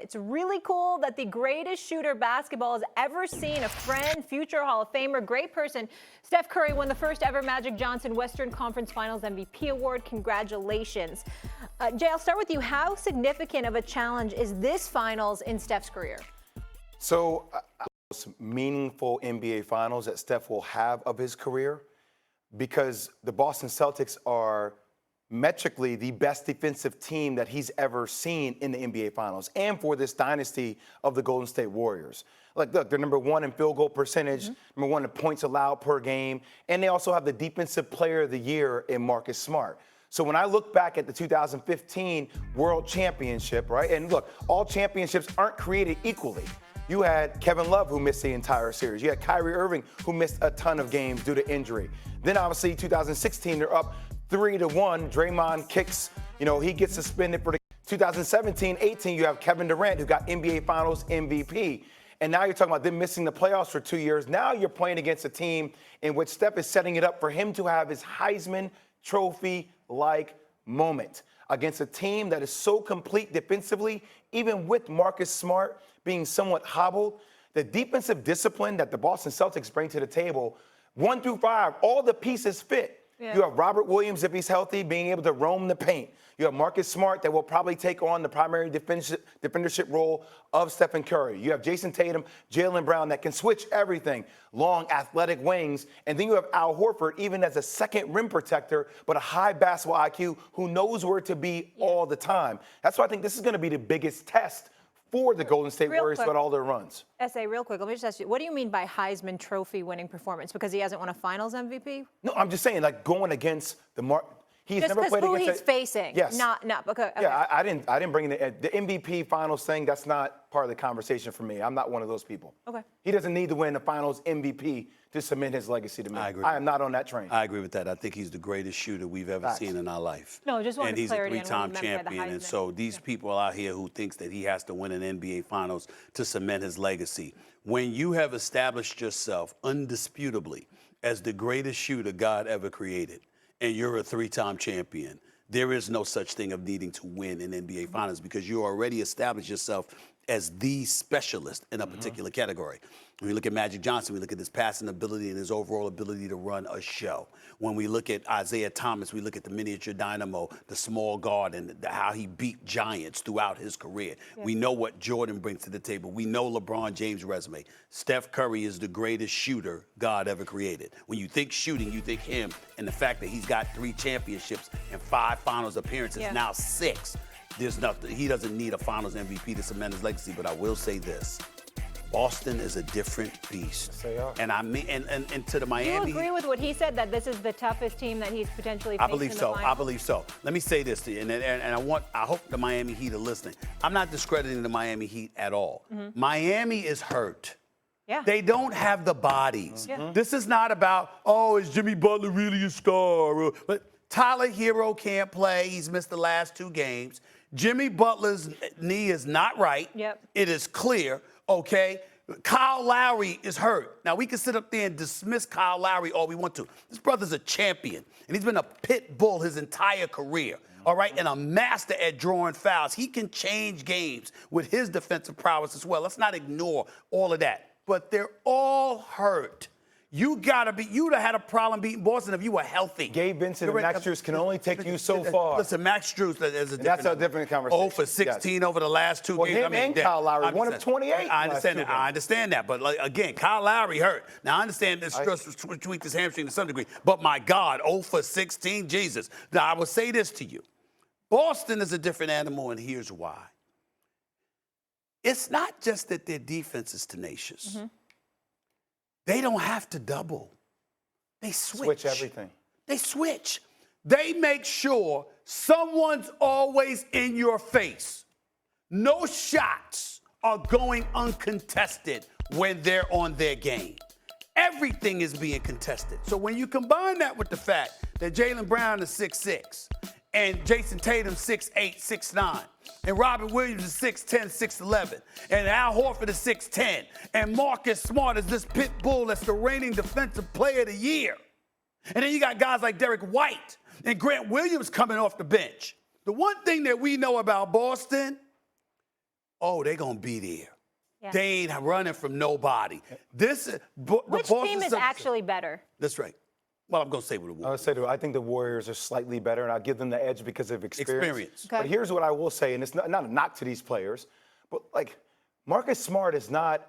It's really cool that the greatest shooter basketball has ever seen, a friend, future Hall of Famer, great person, Steph Curry won the first ever Magic Johnson Western Conference Finals MVP award. Congratulations. Jay, I'll start with you. How significant of a challenge is this finals in Steph's career? So, most meaningful NBA finals that Steph will have of his career, because the Boston Celtics are metrically the best defensive team that he's ever seen in the NBA Finals, and for this dynasty of the Golden State Warriors. Like, look, they're number one in field goal percentage, number one in points allowed per game, and they also have the Defensive Player of the Year in Marcus Smart. So when I look back at the 2015 World Championship, right, and look, all championships aren't created equally. You had Kevin Love, who missed the entire series. You had Kyrie Irving, who missed a ton of games due to injury. Then obviously 2016, they're up 3-1. Draymond kicks, he gets suspended for the 2017-18. You have Kevin Durant, who got NBA Finals MVP. And now you're talking about them missing the playoffs for 2 years. Now you're playing against a team in which Steph is setting it up for him to have his Heisman Trophy-like moment against a team that is so complete defensively, even with Marcus Smart being somewhat hobbled. The defensive discipline that the Boston Celtics bring to the table, 1 through 5, all the pieces fit. Yeah. You have Robert Williams, if he's healthy, being able to roam the paint. You have Marcus Smart that will probably take on the primary defendership role of Stephen Curry. You have Jason Tatum, Jaylen Brown that can switch everything, long athletic wings. And then you have Al Horford, even as a second rim protector, but a high basketball IQ who knows where to be all the time. That's why I think this is going to be the biggest test for the Golden State Warriors throughout all their runs. S.A., real quick, let me just ask you, what do you mean by Heisman Trophy winning performance? Because he hasn't won a Finals MVP? No, I'm just saying, like, going against he's just never played who against he's facing. Yes. Not okay. Yeah, I didn't bring in the MVP Finals thing. That's not part of the conversation for me. I'm not one of those people. Okay. He doesn't need to win the Finals MVP to cement his legacy to me. I agree. I am not on that train. I agree with that. I think he's the greatest shooter we've ever seen in our life. No, just wanted and he's clarity a three-time champion. And so these people out here who thinks that he has to win an NBA Finals to cement his legacy. When you have established yourself undisputably as the greatest shooter God ever created, and you're a three-time champion, there is no such thing of needing to win an NBA Finals because you already established yourself as the specialist in a particular category. When we look at Magic Johnson, we look at his passing ability and his overall ability to run a show. When we look at Isaiah Thomas, we look at the miniature dynamo, the small guard, and how he beat giants throughout his career. Yeah. We know what Jordan brings to the table. We know LeBron James' resume. Steph Curry is the greatest shooter God ever created. When you think shooting, you think him, and the fact that he's got 3 championships and 5 finals appearances, now 6. There's nothing. He doesn't need a Finals MVP to cement his legacy, but I will say this. Boston is a different beast. Yes, they are. And I mean, and to the Miami. Do you agree with what he said, that this is the toughest team that he's potentially facing? I believe so. I believe so. Let me say this to you, and I hope the Miami Heat are listening. I'm not discrediting the Miami Heat at all. Miami is hurt. Yeah. They don't have the bodies. Yeah. This is not about, is Jimmy Butler really a star? But Tyler Hero can't play. He's missed the last 2 games. Jimmy Butler's knee is not right. Yep. It is clear, okay? Kyle Lowry is hurt. Now, we can sit up there and dismiss Kyle Lowry all we want to. This brother's a champion, and he's been a pit bull his entire career, all right, and a master at drawing fouls. He can change games with his defensive prowess as well. Let's not ignore all of that. But they're all hurt. You'd have had a problem beating Boston if you were healthy. Gabe Vincent and Max Strus can only take you so far. Listen, Max Strus is a different. That's a different conversation. 0 for 16 over the last 2 games. Him and Kyle Lowry, 1 of 28. I understand that. I understand that. But again, Kyle Lowry hurt. Now I understand that Strus tweaked his hamstring to some degree. But my God, 0 for 16, Jesus. Now I will say this to you: Boston is a different animal, and here's why. It's not just that their defense is tenacious. They don't have to double. They switch. Switch everything. They switch. They make sure someone's always in your face. No shots are going uncontested when they're on their game. Everything is being contested. So when you combine that with the fact that Jaylen Brown is 6'6", and Jason Tatum 6'8", 6'9", and Robert Williams is 6'10", 6'11", and Al Horford is 6'10", and Marcus Smart is this pit bull that's the reigning defensive player of the year. And then you got guys like Derek White and Grant Williams coming off the bench. The one thing that we know about Boston, oh, they're going to be there. Yeah. They ain't running from nobody. Which team is actually better? That's right. Well, I'm going to say with the Warriors. I think the Warriors are slightly better, and I'll give them the edge because of experience. Okay. But here's what I will say, and it's not a knock to these players, but like Marcus Smart is not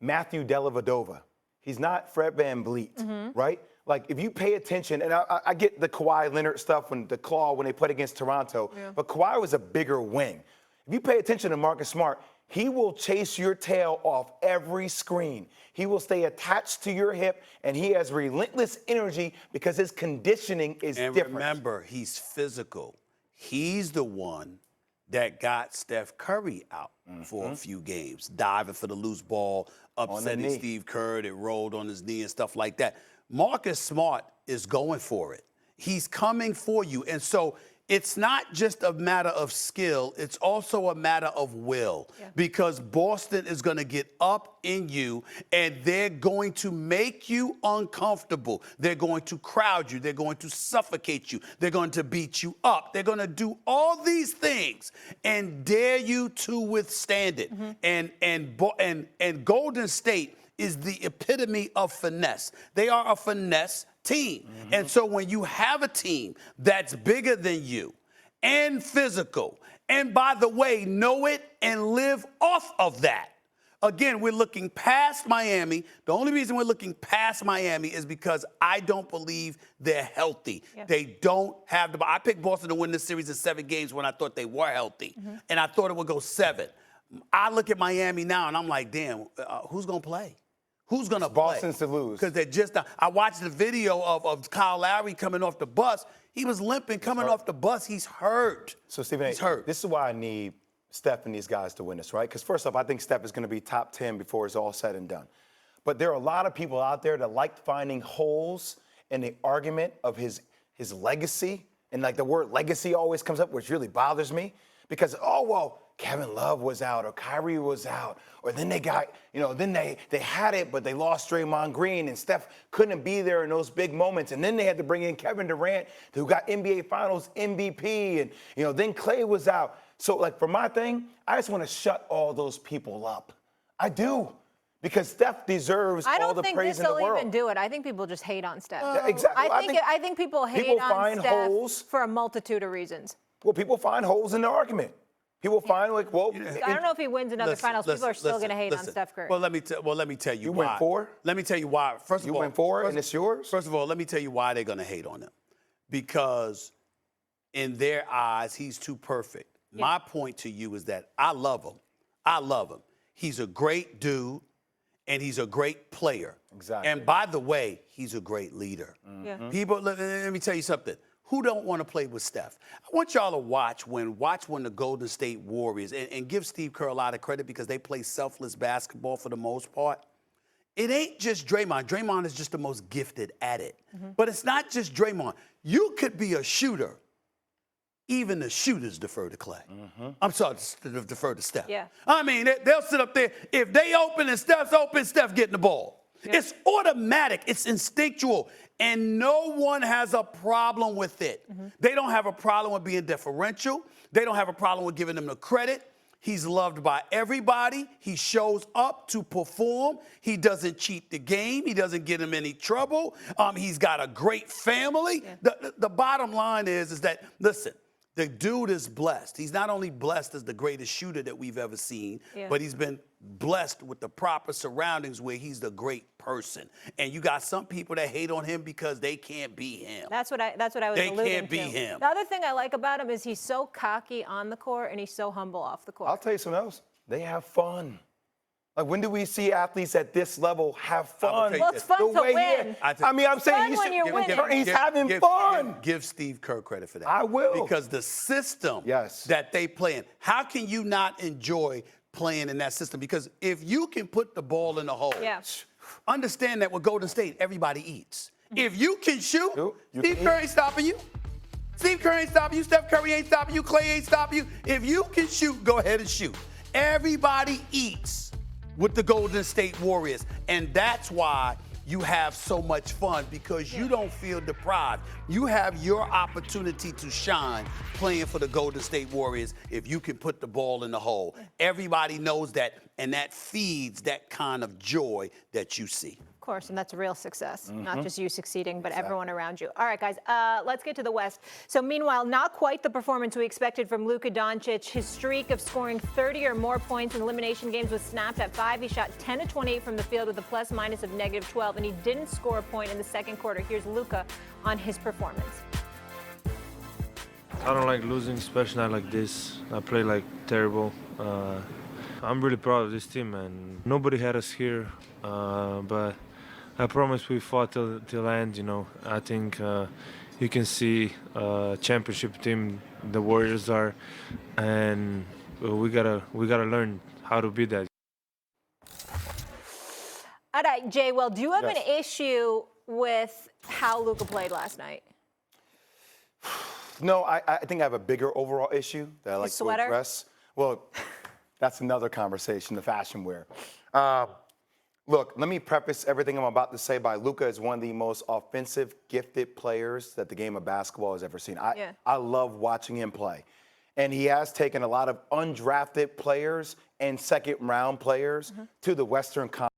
Matthew Dellavedova. He's not Fred VanVleet, right? Like if you pay attention, and I get the Kawhi Leonard stuff when the claw when they put against Toronto, but Kawhi was a bigger wing. If you pay attention to Marcus Smart, he will chase your tail off every screen. He will stay attached to your hip, and he has relentless energy because his conditioning is different. And remember, he's physical. He's the one that got Steph Curry out for a few games, diving for the loose ball, upsetting Steve Kerr that rolled on his knee and stuff like that. Marcus Smart is going for it. He's coming for you. And so it's not just a matter of skill, it's also a matter of will. Because Boston is going to get up in you and they're going to make you uncomfortable. They're going to crowd you. They're going to suffocate you. They're going to beat you up. They're going to do all these things and dare you to withstand it. And Golden State is the epitome of finesse. They are a finesse team. And so when you have a team that's bigger than you and physical, and by the way, know it and live off of that. Again, we're looking past Miami. The only reason we're looking past Miami is because I don't believe they're healthy. They don't have the. I picked Boston to win this series in 7 games when I thought they were healthy, and I thought it would go 7. I look at Miami now and I'm like, damn, who's gonna play? Who's going to play? Boston's to lose. Because they're just I watched the video of Kyle Lowry coming off the bus. He was limping coming off the bus. He's hurt. So, Stephen, he's hurt. This is why I need Steph and these guys to win this, right? Because first off, I think Steph is going to be top 10 before it's all said and done. But there are a lot of people out there that like finding holes in the argument of his legacy. And like the word legacy always comes up, which really bothers me. Because, oh, well, Kevin Love was out or Kyrie was out, or then they got, then they had it, but they lost Draymond Green and Steph couldn't be there in those big moments. And then they had to bring in Kevin Durant, who got NBA Finals MVP, and, then Clay was out. So, like, for my thing, I just want to shut all those people up. I do. Because Steph deserves all the praise in the world. I don't think this will even do it. I think people just hate on Steph. Exactly. I think people hate on Steph holes for a multitude of reasons. Well, people find holes in the argument. People find I don't know if he wins another finals. People are still going to hate on Steph Curry. Well, let me tell you why. You win 4? Let me tell you why. First of all, you win 4 and it's yours? First of all, let me tell you why they're going to hate on him. Because in their eyes, he's too perfect. My point to you is that I love him. I love him. He's a great dude, and he's a great player. Exactly. And by the way, he's a great leader. People, let me tell you something. Who don't want to play with Steph? I want y'all to watch when the Golden State Warriors, and give Steve Kerr a lot of credit because they play selfless basketball for the most part. It ain't just Draymond. Draymond is just the most gifted at it. But it's not just Draymond. You could be a shooter. Even the shooters defer to Clay. I'm sorry, defer to Steph. I mean, they'll sit up there. If they open and Steph's open, Steph getting the ball. It's automatic. It's instinctual. And no one has a problem with it. They don't have a problem with being deferential. They don't have a problem with giving him the credit. He's loved by everybody. He shows up to perform. He doesn't cheat the game. He doesn't get him any trouble. He's got a great family. The bottom line is that, listen, the dude is blessed. He's not only blessed as the greatest shooter that we've ever seen, but he's been blessed with the proper surroundings where he's the great person. And you got some people that hate on him because they can't be him. That's what I was alluding to. They can't be him. The other thing I like about him is he's so cocky on the court and he's so humble off the court. I'll tell you something else. They have fun. Like, when do we see athletes at this level have fun? Well, it's fun to win. I'm saying he's having fun. Give Steve Kerr credit for that. I will. Because the system that they play in, how can you not enjoy playing in that system? Because if you can put the ball in the hole, understand that with Golden State, everybody eats. If you can shoot, Steve Kerr ain't stopping you. Steve Kerr ain't stopping you. Steph Curry ain't stopping you. Clay ain't stopping you. If you can shoot, go ahead and shoot. Everybody eats with the Golden State Warriors. And that's why you have so much fun because you don't feel deprived. You have your opportunity to shine playing for the Golden State Warriors if you can put the ball in the hole. Everybody knows that, and that feeds that kind of joy that you see. Of course, and that's real success, not just you succeeding, but Exactly. everyone around you. All right, guys, let's get to the West. So meanwhile, not quite the performance we expected from Luka Doncic. His streak of scoring 30 or more points in elimination games was snapped at 5. He shot 10 of 28 from the field with a plus-minus of -12, and he didn't score a point in the second quarter. Here's Luka on his performance. I don't like losing, especially not like this. I play like terrible. I'm really proud of this team, man. Nobody had us here, but I promise we fought till end. You know, I think you can see championship team the Warriors are, and we gotta learn how to be that. All right, Jay, well, do you have Yes. an issue with how Luka played last night? No, I think I have a bigger overall issue that I like to sweater? address. Well, that's another conversation, the fashion wear. Look, let me preface everything I'm about to say by Luka is one of the most offensive, gifted players that the game of basketball has ever seen. I love watching him play. And he has taken a lot of undrafted players and second-round players to the Western Conference.